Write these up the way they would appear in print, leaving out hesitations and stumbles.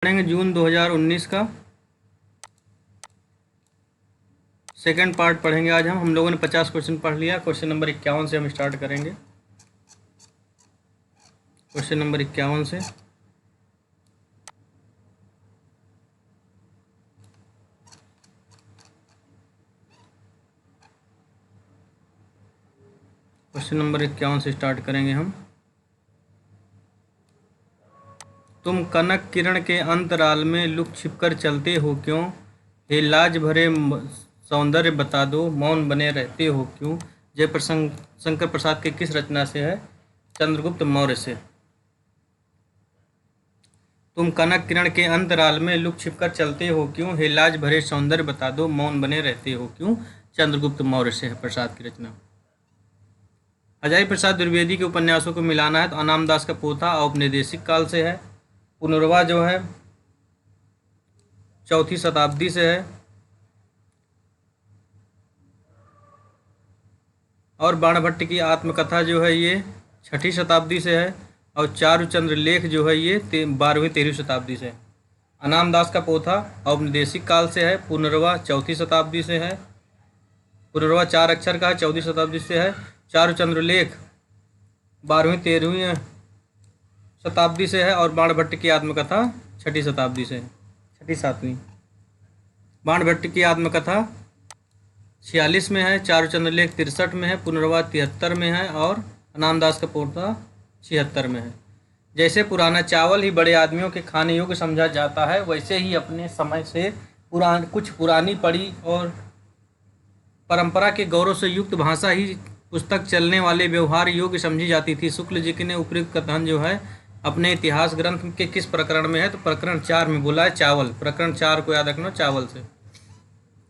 पढ़ेंगे जून 2019 का second part पढ़ेंगे। आज हम लोगों ने 50 क्वेश्चन पढ़ लिया। क्वेश्चन नंबर 51 से हम स्टार्ट करेंगे। क्वेश्चन नंबर 51 से स्टार्ट करेंगे हम। तुम कनक किरण के अंतराल में लुक छिपकर चलते हो क्यों, हे लाज भरे सौंदर्य बता दो, मौन बने रहते हो क्यों। जयप्रसंग शंकर प्रसाद के किस रचना से है? चंद्रगुप्त मौर्य से। तुम कनक किरण के अंतराल में लुक छिपकर चलते हो क्यों, हे लाज भरे सौंदर्य बता दो, मौन बने रहते हो क्यों। चंद्रगुप्त मौर्य से है प्रसाद की रचना। अजय प्रसाद द्विवेदी के उपन्यासों को मिलाना है तो अनाम दास का पोथा औपनिवेशिक काल से है। पुनर्वा जो है 4वीं शताब्दी से है और बाणभट्ट की आत्मकथा जो है ये 6वीं शताब्दी से है और चारुचंद्र लेख जो है ये 12वीं-13वीं शताब्दी से है। अनाम दास का पोथा औपनिवेशिक काल से है। पुनर्वा 4वीं शताब्दी से है। पुनर्वा 4 अक्षर का है, 14वीं शताब्दी से है। चारुचंद्र लेख 12वीं-13वीं शताब्दी से है और बाणभट्ट की आत्मकथा 6वीं शताब्दी से है, 6वीं-7वीं। बाणभट्ट की आत्मकथा 46 में है, चारुचंद्र लेख 63 में है, पुनर्वा 73 में है और अनामदास का पोथा 76 में है। जैसे पुराना चावल ही बड़े आदमियों के खाने योग्य समझा जाता है, वैसे ही अपने समय से कुछ पुरानी पड़ी और परंपरा के गौरव से युक्त भाषा ही पुस्तक चलने वाले व्यवहार योग्य समझी जाती थी। शुक्ल जी ने उपयुक्त कथन जो है अपने इतिहास ग्रंथ के किस प्रकरण में है? तो प्रकरण 4 में बोला है चावल। प्रकरण 4 को याद रखना, चावल से।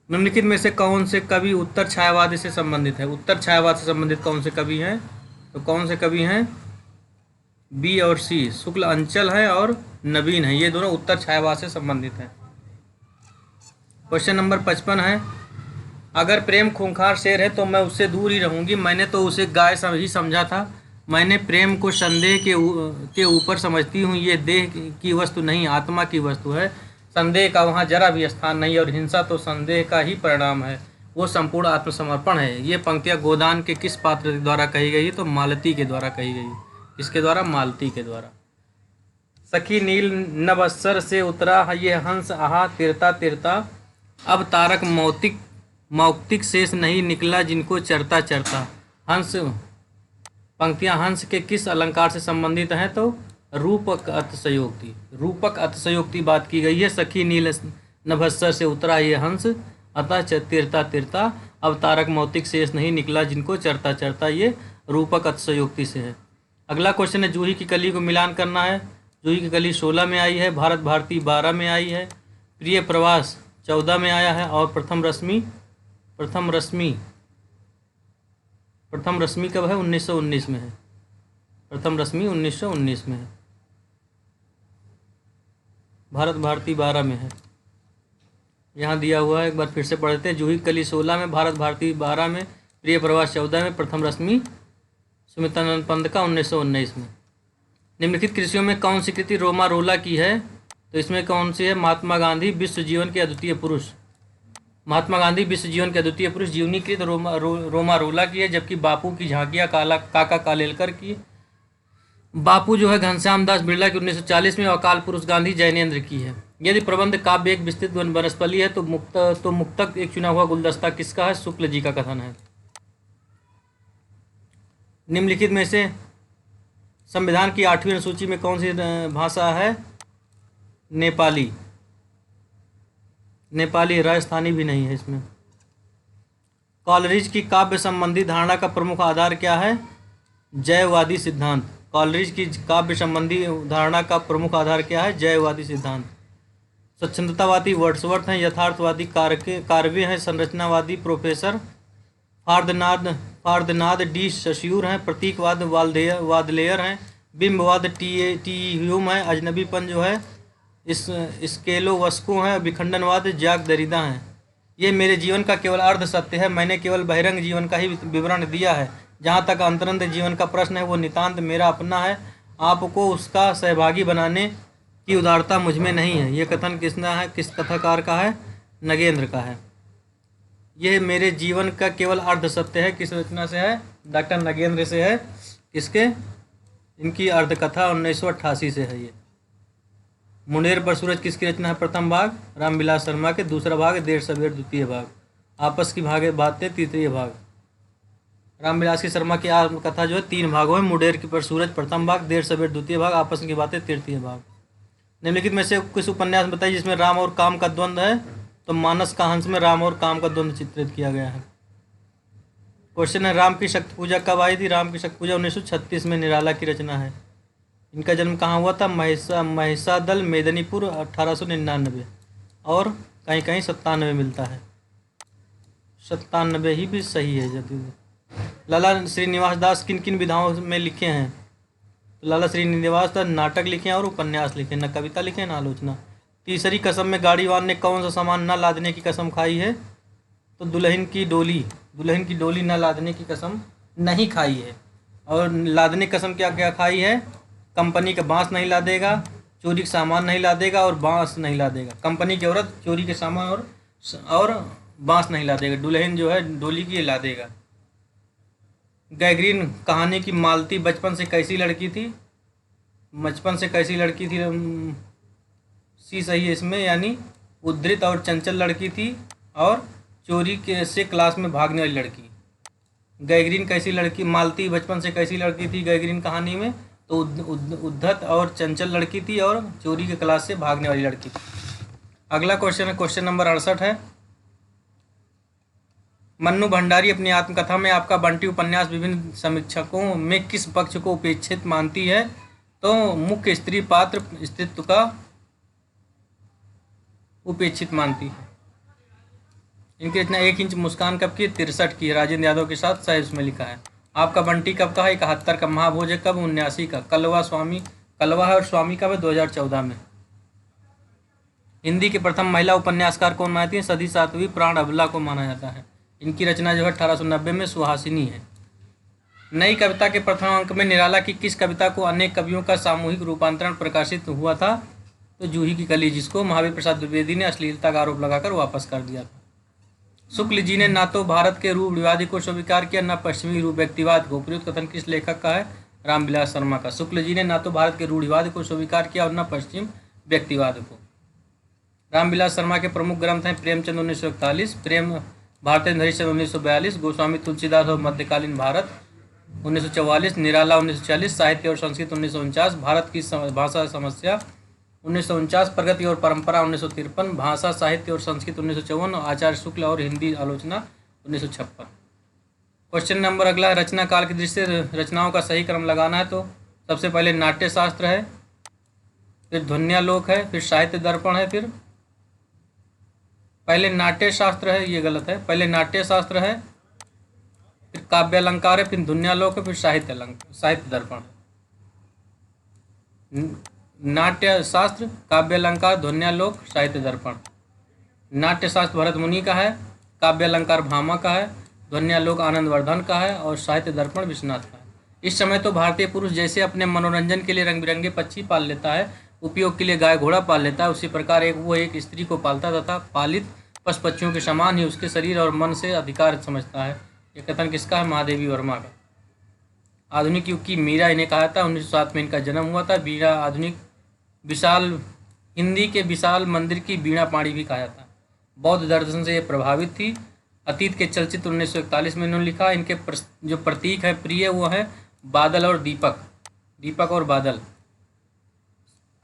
निम्नलिखित में से कौन से कवि उत्तर छायावाद से संबंधित है? उत्तर छायावाद से संबंधित कौन से कवि हैं? तो कौन से कवि हैं? बी और सी, शुक्ल अंचल है और नवीन है, ये दोनों उत्तर छायावाद से संबंधित हैं। क्वेश्चन नंबर 55 है, अगर प्रेम खूंखार शेर है तो मैं उससे दूर ही रहूंगी। मैंने तो उसे गाय ही समझा था। मैंने प्रेम को संदेह के ऊपर समझती हूँ। ये देह की वस्तु नहीं, आत्मा की वस्तु है। संदेह का वहाँ जरा भी स्थान नहीं और हिंसा तो संदेह का ही परिणाम है। वो संपूर्ण आत्मसमर्पण है। ये पंक्तियाँ गोदान के किस पात्र के द्वारा कही गई? तो मालती के द्वारा कही गई। किसके द्वारा? मालती के द्वारा। सखी नील नभस्सर से उतरा ये हंस आहा तिरता तिरता, अब तारक मौक्तिक शेष नहीं निकला जिनको चरता चरता। हंस पंक्तियां हंस के किस अलंकार से संबंधित हैं? तो रूपक अतिशयोक्ति। रूपक अतिशयोक्ति बात की गई है। सखी नील नभस्सर से उतरा ये हंस अतः तिरता तिरता, अब तारक मौक्तिक शेष नहीं निकला जिनको चरता चरता, ये रूपक अतिशयोक्ति से है। अगला क्वेश्चन है, जूही की कली को मिलान करना है। जूही की कली 16 में आई है, भारत भारती 12 में आई है, प्रिय प्रवास 14 में आया है और प्रथम रश्मि कब है? 1919 में है। प्रथम रश्मि 1919 में है। भारत भारती 12 में है, यहाँ दिया हुआ है, एक बार फिर से पढ़ते हैं। जूही कली 16 में, भारत भारती 12 में, प्रिय प्रवास 14 में, प्रथम रश्मि सुमित्रानंद पंत का 1919 में। निम्नलिखित कृतियों में कौन सी कृति रोमारोला की है? तो इसमें कौन सी है? महात्मा गांधी विश्व जीवन के अद्वितीय पुरुष। महात्मा गांधी विश्व जीवन के अद्वितीय पुरुष जीवनी कृत रोमारोला की है, जबकि बापू की झांकियाँ काका कालेलकर की। बापू जो है घनश्याम दास बिरला की 1940 में, अकाल पुरुष गांधी जैनेन्द्र की है। यदि प्रबंध काव्य एक विस्तृत वनस्पति है तो मुक्तक एक चुना हुआ गुलदस्ता किसका है? शुक्ल जी का कथन है। निम्नलिखित में से संविधान की 8वीं अनुसूची में कौन सी भाषा है? नेपाली। नेपाली राजस्थानी भी नहीं है इसमें। कॉलरिज की काव्य संबंधी धारणा का प्रमुख आधार क्या है? जयवादी सिद्धांत। कॉलरिज की काव्य संबंधी धारणा का प्रमुख आधार क्या है? जयवादी सिद्धांत। स्वच्छंदतावादी वर्ड्सवर्थ हैं, यथार्थवादी कार्वे हैं, संरचनावादी प्रोफेसर फार्दनाद डी शश्यूर हैं, प्रतीकवाद वादलेयर हैं, बिंबवाद टी ह्यूम है, अजनबीपन जो है स्केलोवस्को हैं, विखंडनवाद जैक दरिदा हैं। ये मेरे जीवन का केवल अर्ध सत्य है। मैंने केवल बहिरंग जीवन का ही विवरण दिया है। जहाँ तक अंतरंग जीवन का प्रश्न है वो नितांत मेरा अपना है। आपको उसका सहभागी बनाने की उदारता मुझ में नहीं है। यह कथन किसना है, किस कथाकार का है? नगेंद्र का है। यह मेरे जीवन का केवल अर्ध सत्य है, किस रचना से है? डॉक्टर नगेंद्र से है। किसके? इनकी अर्धकथा 1988 से है। ये मुंडेर पर सूरज किसकी रचना है? प्रथम भाग रामविलास शर्मा के, दूसरा भाग देर सवेर द्वितीय भाग, आपस की भागे बातें तृतीय भाग। रामविलास की शर्मा की आत्मकथा जो है 3 भागों में, मुंडेर की पर सूरज प्रथम भाग, देर सवेर द्वितीय भाग, आपस की बातें तृतीय भाग। निम्नलिखित में से कुछ उपन्यास बताइए जिसमें राम और काम का द्वंद्व है? तो मानस का हंस में राम और काम का द्वंद्व चित्रित किया गया है। क्वेश्चन है, राम की शक्ति पूजा कब आई थी? राम की शक्ति पूजा 1936 में निराला की रचना है। इनका जन्म कहाँ हुआ था? महिषादल मेदिनीपुर 1899, और कहीं कहीं 97 मिलता है। 97 ही भी सही है। जब लाला श्रीनिवास दास किन किन विधाओं में लिखे हैं? तो लाला श्रीनिवास दास नाटक लिखे और उपन्यास लिखे, न कविता लिखे न आलोचना। तीसरी कसम में गाड़ीवान ने कौन सा सामान न लादने की कसम खाई है? तो दुल्हन की डोली न लादने की कसम नहीं खाई है। और लादने की कसम क्या क्या खाई है? कंपनी का बांस नहीं लादेगा, चोरी का सामान नहीं लादेगा और बांस नहीं लादेगा। कंपनी की औरत चोरी के सामान और बांस नहीं लादेगा। दुल्हन जो है डोली की लादेगा। गैगरीन कहानी की मालती बचपन से कैसी लड़की थी? सी सही है इसमें, यानी उद्धृत और चंचल लड़की थी और चोरी के से क्लास में भागने वाली लड़की। गैगरीन कैसी लड़की? मालती बचपन से कैसी लड़की थी गैगरीन कहानी में? तो उद्धत और चंचल लड़की थी और चोरी के क्लास से भागने वाली लड़की थी। अगला क्वेश्चन है, क्वेश्चन नंबर 68 है। मन्नू भंडारी अपनी आत्मकथा में आपका बंटी उपन्यास विभिन्न समीक्षकों में किस पक्ष को उपेक्षित मानती है? तो मुख्य स्त्री पात्र अस्तित्व का उपेक्षित मानती है। इनकी रचना 1 इंच मुस्कान कब की? 63 की, राजेंद्र यादव के साथ सही उसमें लिखा है। आपका बंटी कब का है? 71 का। महाभोज कब? 79 का। कलवा है और स्वामी कब है? 2014 में। हिंदी के प्रथम महिला उपन्यासकार कौन मानती है? सदी सातवीं प्राण अबला को माना जाता है। इनकी रचना जो है 1890 में सुहासिनी है। नई कविता के प्रथम अंक में निराला की किस कविता को अनेक कवियों का सामूहिक रूपांतरण प्रकाशित हुआ था? तो जूही की कली, जिसको महावीर प्रसाद द्विवेदी ने अश्लीलता का आरोप लगाकर वापस कर दिया था। शुक्ल जी ने न तो भारत के रूढ़िवादी को स्वीकार किया न पश्चिमी व्यक्तिवाद को। उपयुक्त कथन किस लेखक का है? रामविलास शर्मा का। शुक्ल जी ने न तो भारत के रूढ़िवाद को स्वीकार किया और न पश्चिम व्यक्तिवाद को। रामविलास शर्मा के प्रमुख ग्रंथ हैं प्रेमचंद 1941, प्रेम भारतेंद्र हरिश्चंद्र 1942, गोस्वामी तुलसीदास और मध्यकालीन भारत 1944, निराला 1940, साहित्य और संस्कृत 1949, भारत की भाषा समस्या 1949, प्रगति और परंपरा 1953, भाषा साहित्य और संस्कृत 1954, आचार्य शुक्ल और हिंदी आलोचना 1956। क्वेश्चन नंबर अगला, रचना काल की दृष्टि से रचनाओं का सही क्रम लगाना है। तो सबसे पहले नाट्य शास्त्र है, फिर ध्वन्यालोक है, फिर साहित्य दर्पण है, फिर पहले नाट्य शास्त्र है, ये गलत है। पहले नाट्य शास्त्र है, फिर काव्यालंकार है, फिर ध्वन्यालोक है, फिर साहित्य दर्पण। नाट्य शास्त्र, काव्यालंकार, ध्वन्यालोक, साहित्य दर्पण। नाट्य शास्त्र भरत मुनि का है, काव्यालंकार भामा का है, ध्वन्यालोक आनंदवर्धन का है और साहित्य दर्पण विश्वनाथ का है। इस समय तो भारतीय पुरुष जैसे अपने मनोरंजन के लिए रंग बिरंगे पक्षी पाल लेता है, उपयोग के लिए गाय घोड़ा पाल लेता है, उसी प्रकार एक स्त्री को पालता तथा पालित पशु पक्षियों के समान ही उसके शरीर और मन से अधिकार समझता है। यह कथन किसका है? महादेवी वर्मा का। आधुनिक युग की मीरा इन्हें कहा था। 1907 में इनका जन्म हुआ था। वीणा आधुनिक विशाल हिंदी के विशाल मंदिर की वीणा पाणी भी कहा जाता है। बौद्ध दर्शन से ये प्रभावित थी। अतीत के चलचित्र 1941 में इन्होंने लिखा। इनके जो प्रतीक है प्रिय वो है बादल और दीपक और बादल।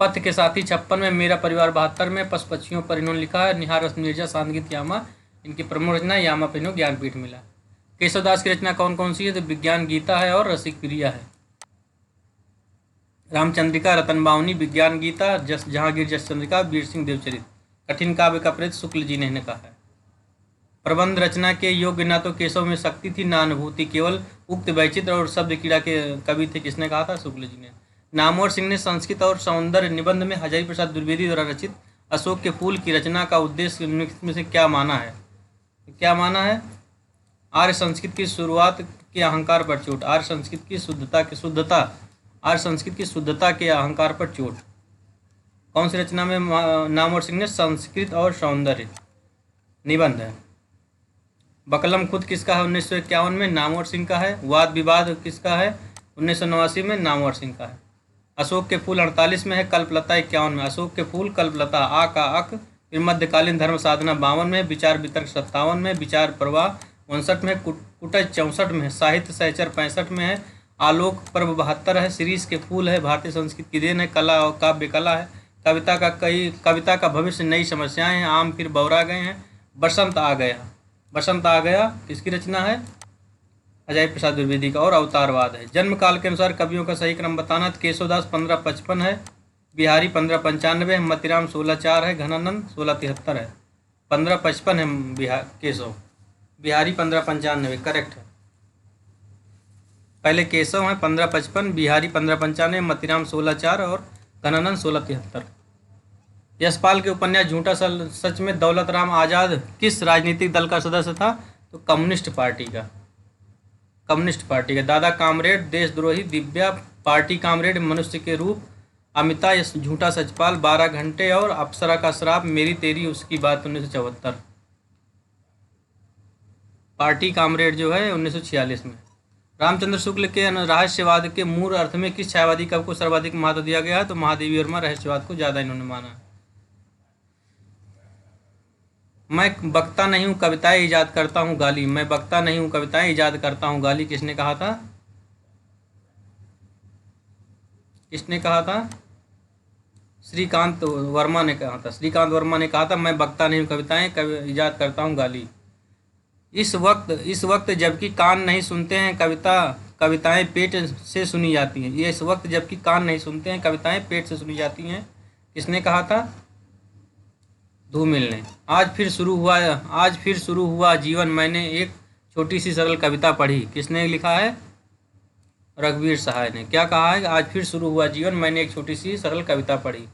पथ के साथी 56 में, मेरा परिवार 72 में, पशु पक्षियों पर इन्होंने लिखा है। निहार रस नीरजा सांगीत यामा इनकी प्रमुख रचना। यामा पर इन्हों ज्ञानपीठ मिला। केशवदास की रचना कौन कौन सी है? तो विज्ञान गीता है और रसिक प्रिया है। रामचंद्रिका, रतन बावनी, विज्ञान गीता, जहांगीर जस चंद्रिका, वीर सिंह देवचरित। कठिन काव्य का प्रेत शुक्ल जी ने कहा है। प्रबंध रचना के योग्य न तो केशव में शक्ति थी ना अनुभूति, केवल उक्त वैचित्र और शब्द कीड़ा के कवि थे। किसने कहा था? शुक्ल जी ने। नामवर सिंह ने संस्कृत और सौंदर्य निबंध में हजारी प्रसाद द्विवेदी द्वारा रचित अशोक के फूल की रचना का उद्देश्य में से क्या माना है? आर्य संस्कृत की शुरुआत के अहंकार पर चोट। आर्य संस्कृत की शुद्धता के अहंकार पर चोट। कौन सी रचना में नामवर सिंह ने संस्कृत और सौंदर्य निबंध है। बकलम खुद किसका है 1951 में, नामवर सिंह का है। वाद विवाद किसका है 1989 में, नामवर सिंह का है। अशोक के फूल 48 में है, कल्पलता 51 में। अशोक के फूल कल्पलता आ का अक, फिर मध्यकालीन धर्म साधना 52 में, विचार वितर्क 57 में, विचार प्रवाह 59 में, कुटज 64 में, साहित्य सहचर 65 में है, आलोक पर्व 72 है, शीरीष के फूल है, भारतीय संस्कृति की देन है, कला और काव्य कला है, कविता का भविष्य नई समस्याएं हैं, आम फिर बौरा गए हैं, बसंत आ गया। बसंत आ गया किसकी रचना है, अजय प्रसाद द्विवेदी का। और अवतारवाद है। जन्म काल के अनुसार कवियों का सही क्रम बताना। केशवदास 1555 है, बिहारी 1595 है, मतीराम 1604 है, घनानंद 1673 है। 1555 है केशव, बिहारी 1595 करेक्ट है। पहले केशव है 1555, बिहारी 1595, मतीराम 1604 और घनानंद 1673। यशपाल के उपन्यास झूठा सच में दौलत राम आजाद किस राजनीतिक दल का सदस्य था, तो कम्युनिस्ट पार्टी का। कम्युनिस्ट पार्टी का। दादा कामरेड देशद्रोही, दिव्या पार्टी कामरेड, मनुष्य के रूप, अमिता झूठा सचपाल, 12 घंटे और अप्सरा का श्राप, मेरी तेरी उसकी बात 1974। पार्टी कामरेड जो है 1946 में। रामचंद्र शुक्ल के रहस्यवाद के मूल अर्थ में किस छायावादी कवि को सर्वाधिक महत्व दिया गया है, तो महादेवी वर्मा रहस्यवाद को ज़्यादा इन्होंने माना। मैं बकता नहीं हूँ कविताएं ईजाद करता हूँ गाली, मैं बकता नहीं हूँ कविताएं ईजाद करता हूँ गाली, किसने कहा था, किसने कहा था, श्रीकांत वर्मा ने कहा था। श्रीकांत वर्मा ने कहा था मैं बकता नहीं हूँ कविताएं ईजाद करता हूँ गाली। इस वक्त जबकि कान नहीं सुनते हैं कविताएं पेट से सुनी जाती हैं। ये इस वक्त जबकि कान नहीं सुनते हैं कविताएं पेट से सुनी जाती हैं, किसने कहा था, धूमिल ने। आज फिर शुरू हुआ जीवन, मैंने एक छोटी सी सरल कविता पढ़ी, किसने लिखा है, रघुवीर सहाय ने। क्या कहा है, आज फिर शुरू हुआ जीवन, मैंने एक छोटी सी सरल कविता पढ़ी।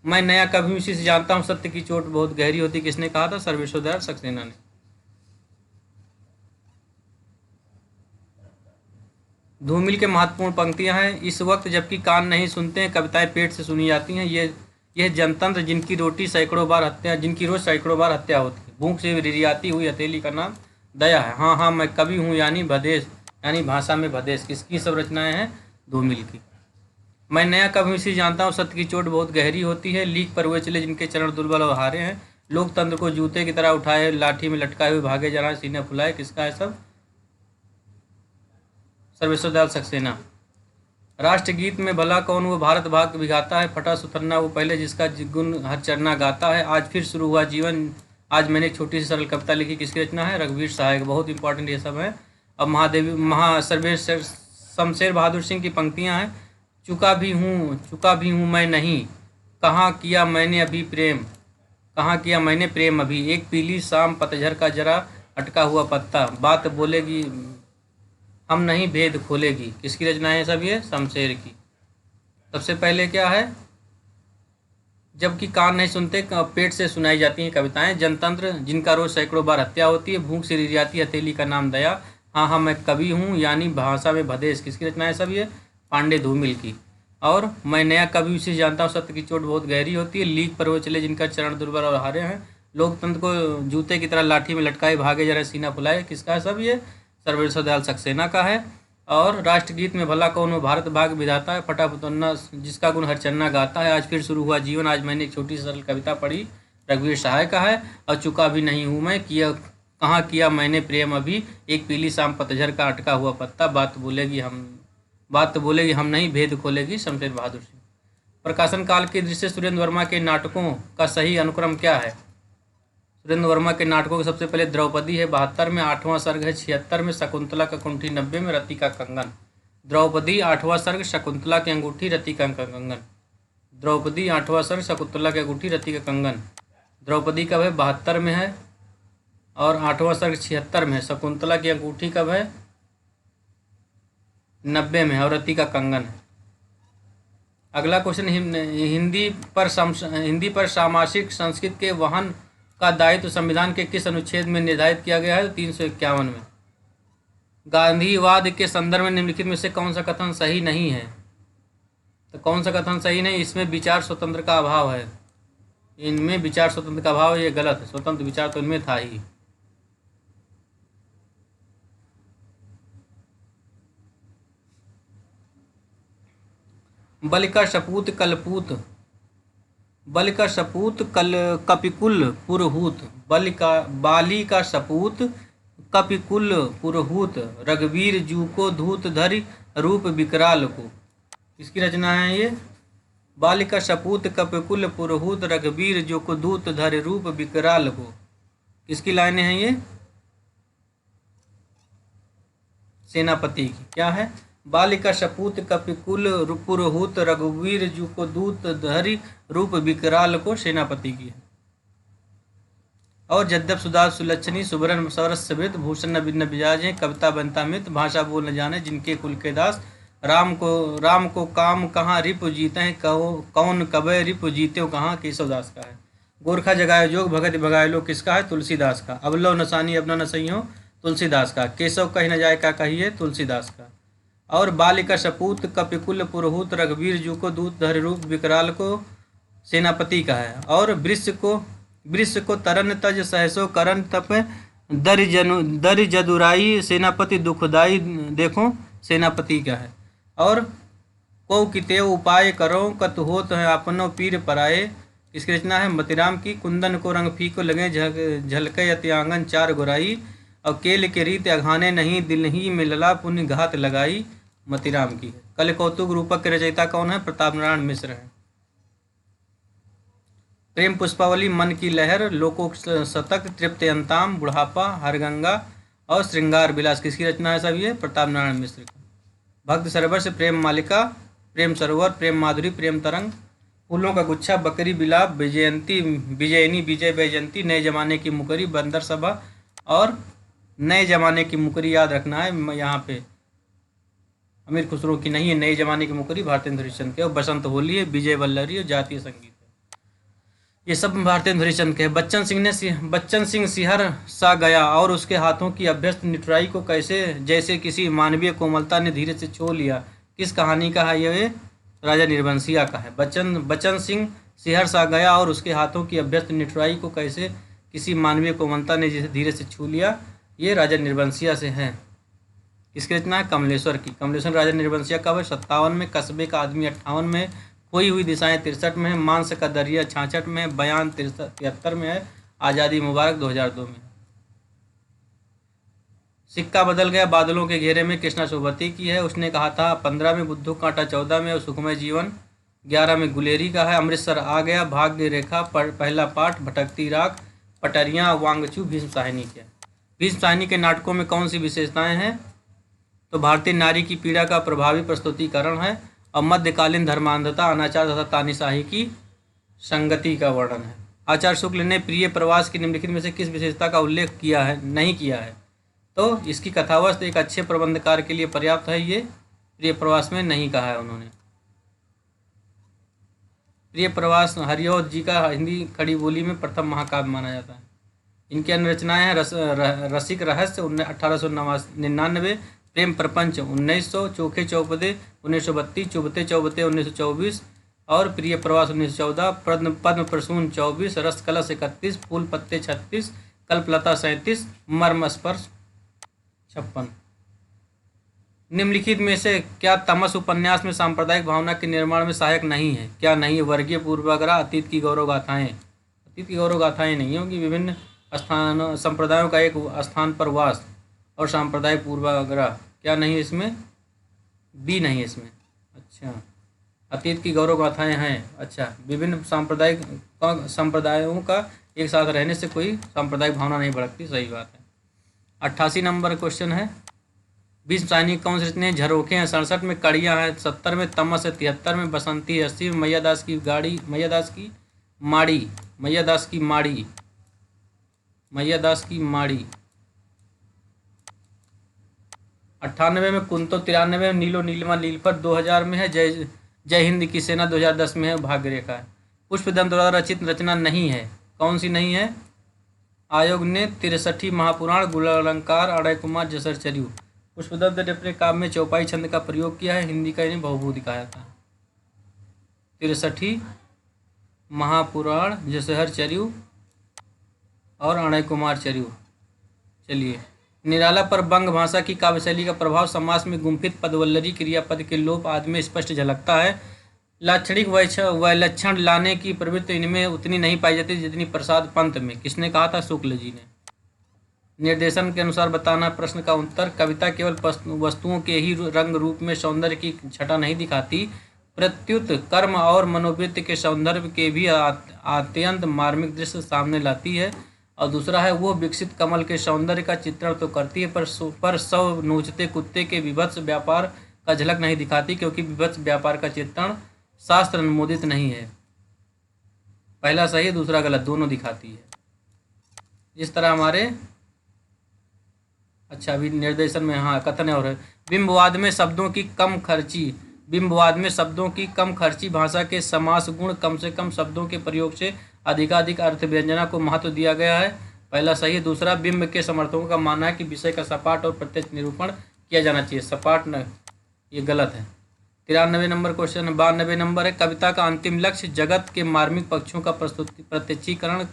मैं नया कभी इसी से जानता हूँ, सत्य की चोट बहुत गहरी होती, किसने कहा था, सर्वेश्वर दयाल सक्सेना ने। धूमिल के महत्वपूर्ण पंक्तियां हैं, इस वक्त जबकि कान नहीं सुनते हैं कविताएं पेट से सुनी जाती हैं। यह जनतंत्र जिनकी रोज सैकड़ों बार हत्या होती है। भूख से रिरियाती हुई हथेली का नाम दया है। हाँ हाँ मैं कवि हूँ यानी भदेश, यानी भाषा में भदेश, किसकी सब रचनाएं हैं, धूमिल की। मैं नया कवि इसी जानता हूँ, सत्य की चोट बहुत गहरी होती है, लीक पर हुए चले जिनके चरण दुर्बल और हारे हैं, लोकतंत्र को जूते की तरह उठाए लाठी में लटकाए हुए भागे जा रहा है, सीने फुलाए, किसका है सब, सर्वेश्वर दयाल सक्सेना। राष्ट्रगीत में भला कौन वो भारत भाग विघाता है, फटा सुथरना वो पहले जिसका गुण हर चरना गाता है, आज फिर शुरू हुआ जीवन, आज मैंने एक छोटी सी सरल कविता लिखी, किसकी रचना है, रघुवीर सहाय। बहुत इंपॉर्टेंट ये सब है। अब शमशेर बहादुर सिंह की पंक्तियां हैं, चुका भी हूँ मैं नहीं, कहाँ किया मैंने प्रेम अभी, एक पीली शाम पतझर का जरा अटका हुआ पत्ता, बात बोलेगी हम नहीं भेद खोलेगी, किसकी रचना है सब ये, शमशेर की। सबसे पहले क्या है, जबकि कान नहीं सुनते पेट से सुनाई जाती हैं कविताएं, जनतंत्र जिनका रोज सैकड़ों बार हत्या होती है, भूख से रिरियाती हथेली का नाम दया, हाँ हाँ मैं कवि हूँ यानी भाषा में भदेश, किसकी रचना है सब ये, पांडे धूमिल की। और मैं नया कवि उसे जानता हूँ, सत्य की चोट बहुत गहरी होती है, लीक पर वो चले जिनका चरण दुर्बल और हारे हैं, लोकतंत्र को जूते की तरह लाठी में लटकाए भागे जरा सीना फुलाए, किसका है सब ये, सर्वेश्वर दयाल सक्सेना का है। और राष्ट्रगीत में भला कौन वो भारत भाग विधाता है, फटा फुतन्ना जिसका गुण हर चन्ना गाता है, आज फिर शुरू हुआ जीवन, आज मैंने एक छोटी सी सरल कविता पढ़ी, रघुवीर सहाय का है। और चुका भी नहीं हूँ मैं, कहाँ किया मैंने प्रेम अभी, एक पीली शाम पतझर का अटका हुआ पत्ता, बात तो बोलेगी हम नहीं भेद खोलेगी, शमशेर बहादुर सिंह। प्रकाशन काल के दृश्य सुरेंद्र वर्मा के नाटकों का सही अनुक्रम क्या है, सुरेंद्र वर्मा के नाटकों के सबसे पहले द्रौपदी है 72 में, 8वां सर्ग है 76 में, शकुंतला का कुंठी 90 में, रति का कंगन। द्रौपदी 8वां सर्ग, शकुंतला की अंगूठी, रति का कंगन। द्रौपदी 8वां सर्ग, शकुंतला की अंगूठी, रति का कंगन। द्रौपदी कब है, 72 में है, और 8वां सर्ग 76 में है। शकुंतला की अंगूठी कब है, 90 में है, और रति का कंगन है। अगला क्वेश्चन, हिंदी पर सामासिक संस्कृत के वहन का दायित्व संविधान के किस अनुच्छेद में निर्धारित किया गया है, 351 में। गांधीवाद के संदर्भ में निम्नलिखित में से कौन सा कथन सही नहीं है, तो कौन सा कथन सही नहीं? इसमें विचार स्वतंत्र का अभाव है, इनमें विचार स्वतंत्र का अभाव, ये गलत है। स्वतंत्र विचार तो इनमें था ही। बलि का सपूत कलपूत, बलि का सपूत कल कपिकुल पुरहूत, बाली का सपूत कपिकुल पुरहूत, रघुवीर जू को धूत धरि रूप विकराल को। किसकी रचना है ये? बाली का सपूत कपिकुल पुरहूत, रघुवीर जो को दूत धरि रूप विकराल को। किसकी लाइनें हैं ये? सेनापति की। क्या है? बालिका सपूत कपिकुल पुरहूत, रघुवीर जू को दूत धरि रूप विकराल को, सेनापति की है। और जद्यप सुधा सुलक्षणी सुबरन सरस सवित, भूषण न बिजाज हैं, कविता बनता मित, भाषा बोल न जाने जिनके कुल के दास, राम को काम कहाँ रिपु जीते हैं, कौन कबे रिपु जीते हो कहाँ, केशवदास का है। गोरखा जगाए जोग भगत भगाए लो, किसका है? तुलसीदास का। अबलो नसानी अब न सही हो, तुलसीदास का। केशव कही न जाए का कहिए, तुलसीदास का। और बालिका सपूत कपिकुल पुरहूत, रघुवीर जू को दूत धरि रूप विकराल को, सेनापति का है। और वृष को तरन तज सहसो करन तप, दरि जदुराई, सेनापति दुखदाई देखो, सेनापति का है। और को कितेव उपाय करो, कत होत है अपनो पीर पराए, इसकी रचना है मतिराम की। कुंदन को रंग फीको लगे, झलके अति आंगन चार गुराई, और केल के रीत अघाने नहीं, दिल ही में लला पुण्य घात लगाई, मतिराम की है। कल कौतुक रूपक के रचयिता कौन है? प्रताप नारायण मिश्र है। प्रेम पुष्पावली, मन की लहर, लोकोक शतक, तृप्त अंताम, बुढ़ापा, हरगंगा और श्रृंगार विलास, किसकी रचना है सब ये? प्रताप नारायण मिश्र की। भक्त सरोवर से प्रेम मालिका, प्रेम सरोवर, प्रेम माधुरी, प्रेम तरंग, फूलों का गुच्छा, बकरी बिलाप, विजयंती विजयनी, विजय बैजंती, नए जमाने की मुकरी, बंदर सभा। और नए जमाने की मुकरी याद रखना है यहाँ पे, अमीर खुसरो की नहीं है। नए जमाने की मुकरी भारतेंद्र हरिश्चंद्र के। और बसंत होली है, विजय वल्लरी और जातीय संगीत है, ये सब भारतेंद्र हरिश्चंद्र के। बच्चन सिंह सिहर सा गया, और उसके हाथों की अभ्यस्त निठुराई को कैसे जैसे किसी मानवीय कोमलता ने धीरे से छू लिया। किस कहानी का है ये? राजा निर्बंसिया का है। बच्चन सिंह सिहर सा गया, और उसके हाथों की अभ्यस्त निठुराई को कैसे किसी मानवीय कोमलता ने जिसे धीरे से छू लिया, ये राजा निर्बंसिया से है। इसकी रचना है कमलेश्वर की। कमलेश्वर राजा निर्बंसिया का है। 57 में, कस्बे का आदमी 58 में, खोई हुई दिशाएं 63 में है, मांस का दरिया 66 में है, बयान 73 में है, आज़ादी मुबारक 2002 में। सिक्का बदल गया बादलों के घेरे में, कृष्णा सोबती की है। उसने कहा था 15 में, बुद्धू कांटा 14 में, और सुखमय जीवन 11 में गुलेरी का है। अमृतसर आ गया, भाग्य रेखा पहला पाठ, भटकती राख, पटरियाँ, वांगचू, भीष्म साहिनी के। भीष्म साहिनी के नाटकों में कौन सी विशेषताएं हैं? तो भारतीय नारी की पीड़ा का प्रभावी प्रस्तुतिकरण है, और मध्यकालीन धर्मांधता, अनाचार तथा तानाशाही की संगति का वर्णन है। आचार्य शुक्ल ने प्रिय प्रवास की निम्नलिखित में से किस विशेषता का उल्लेख किया है? नहीं किया है। तो इसकी कथावस्तु एक अच्छे प्रबंधकार के लिए पर्याप्त है, ये प्रिय प्रवास में नहीं कहा है उन्होंने। प्रिय प्रवास हरिऔध जी का हिंदी खड़ी बोली में प्रथम महाकाव्य माना जाता है। इनकी अन्य रचनाएं हैं रसिक रहस्य 1899, प्रेम प्रपंच 1900, चोखे चौपदे 1932, चुभते चौबते 1924, और प्रिय प्रवास 1914, पद्म प्रसून 24, रस कलश 31, फूल पत्ते 36, कल्पलता 37, मर्म स्पर्श 56। निम्नलिखित में से क्या तमस उपन्यास में सांप्रदायिक भावना के निर्माण में सहायक नहीं है? क्या नहीं है? वर्गीय पूर्वाग्रह, अतीत की गौरव गाथाएं। अतीत की गौरव गाथाएं नहीं होंगी, विभिन्न स्थान संप्रदायों का एक स्थान पर वास, और सांप्रदायिक पूर्वाग्रह क्या नहीं है इसमें? बी नहीं है इसमें। अच्छा, अतीत की गौरव गाथाएं हैं। अच्छा, विभिन्न संप्रदायों का एक साथ रहने से कोई सांप्रदायिक भावना नहीं भड़कती, सही बात है। 88 नंबर क्वेश्चन है, भीष्म साहिनी कौन से रचने? झरोखे हैं 67 में, कड़ियाँ हैं 70 में, तमस है 73 में, बसंती है 80 में, मैयादास की माड़ी 98 में, कुंतो 93 में, नीलो नीलिमा नीलफर 2000 में है, जय हिंद की सेना 2010 में है, भाग्य रेखा है। पुष्पदंत द्वारा रचित रचना नहीं है, कौन सी नहीं है? आयोग ने 63 महापुराण, गुलालंकार, अड़य कुमार, जसरचर्यू। पुष्पदत्त ने अपने काव्य में चौपाई छंद का प्रयोग किया है, हिंदी का इन्हें बहुभू दिखाया था। 63 महापुराण जसहर चर्यु और अणय कुमार चर्यु। चलिए, निराला पर बंग भाषा की काव्यशैली का प्रभाव समास में गुम्फित पदवल्लरी क्रियापद के लोप आदि में स्पष्ट झलकता है। लाक्षणिक वैलक्षण लाने की प्रवृत्ति इनमें उतनी नहीं पाई जाती जितनी प्रसाद पंत में। किसने कहा था? शुक्ल जी ने। निर्देशन के अनुसार बताना। प्रश्न का उत्तर। कविता केवल वस्तुओं के ही रंग रूप में सौंदर्य की छटा नहीं दिखाती, प्रत्युत कर्म और मनोवृत्ति के सौंदर्य के भी अत्यंत मार्मिक दृश्य सामने लाती है। और दूसरा है, वो विकसित कमल के सौंदर्य का चित्रण तो करती है पर सौ नोचते कुत्ते के विभत्स व्यापार का झलक नहीं दिखाती, क्योंकि विभत्स व्यापार का चित्रण शास्त्र अनुमोदित नहीं है। पहला सही है, दूसरा गलत, दोनों दिखाती है। जिस तरह हमारे अभी निर्देशन में कथन और है, बिंबवाद में शब्दों की कम खर्ची भाषा के समास गुण कम से कम शब्दों के प्रयोग से अधिकाधिक अर्थ व्यंजना को महत्व दिया गया है। पहला सही है। दूसरा, बिंब के समर्थकों का मानना है कि विषय का सपाट और प्रत्यक्ष निरूपण किया जाना चाहिए, सपाट न, ये गलत है। 93 नंबर क्वेश्चन। 92 नंबर है, कविता का अंतिम लक्ष्य जगत के मार्मिक पक्षों का प्रत्यक्षीकरण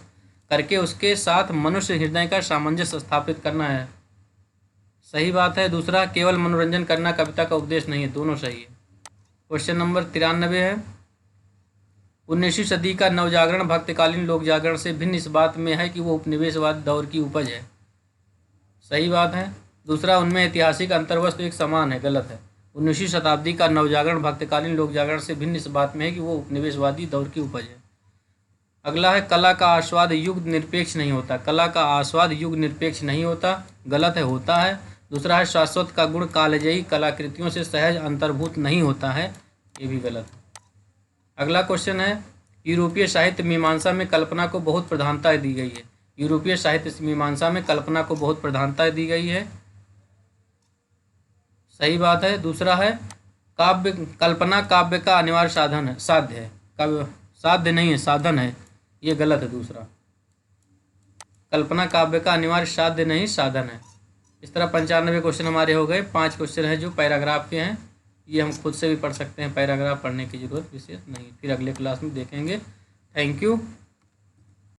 करके उसके साथ मनुष्य हृदय का सामंजस्य स्थापित करना है। सही बात है। दूसरा, केवल मनोरंजन करना कविता का उद्देश्य नहीं है, दोनों सही है। क्वेश्चन नंबर 93 है, 19वीं सदी का नवजागरण भक्तकालीन लोक जागरण से भिन्न इस बात में है कि वो उपनिवेशवाद दौर की उपज है। सही बात है। दूसरा, उनमें ऐतिहासिक अंतर्वस्तु एक समान है, गलत है। 19वीं शताब्दी का नवजागरण भक्तकालीन लोक जागरण से भिन्न इस बात में है कि वो उपनिवेशवादी दौर की उपज है। अगला है, कला का आस्वाद युग निरपेक्ष नहीं होता। कला का आस्वाद युग निरपेक्ष नहीं होता, गलत है, होता है। दूसरा है, शाश्वत का गुण कालजयी कलाकृतियों से सहज अंतर्भूत नहीं होता है, ये भी गलत है। अगला क्वेश्चन है, यूरोपीय साहित्य मीमांसा में कल्पना को बहुत प्रधानता दी गई है। यूरोपीय साहित्य मीमांसा में कल्पना को बहुत प्रधानता दी गई है, सही बात है। दूसरा है, कल्पना काव्य का अनिवार्य साधन है, साध्य है, काव्य साध्य नहीं है, साधन है, ये गलत है। दूसरा, कल्पना काव्य का अनिवार्य साध्य नहीं, साधन है। इस तरह 95 क्वेश्चन हमारे हो गए। 5 क्वेश्चन हैं जो पैराग्राफ के हैं, ये हम खुद से भी पढ़ सकते हैं, पैराग्राफ पढ़ने की जरूरत विशेष नहीं। फिर अगले क्लास में देखेंगे। Thank you.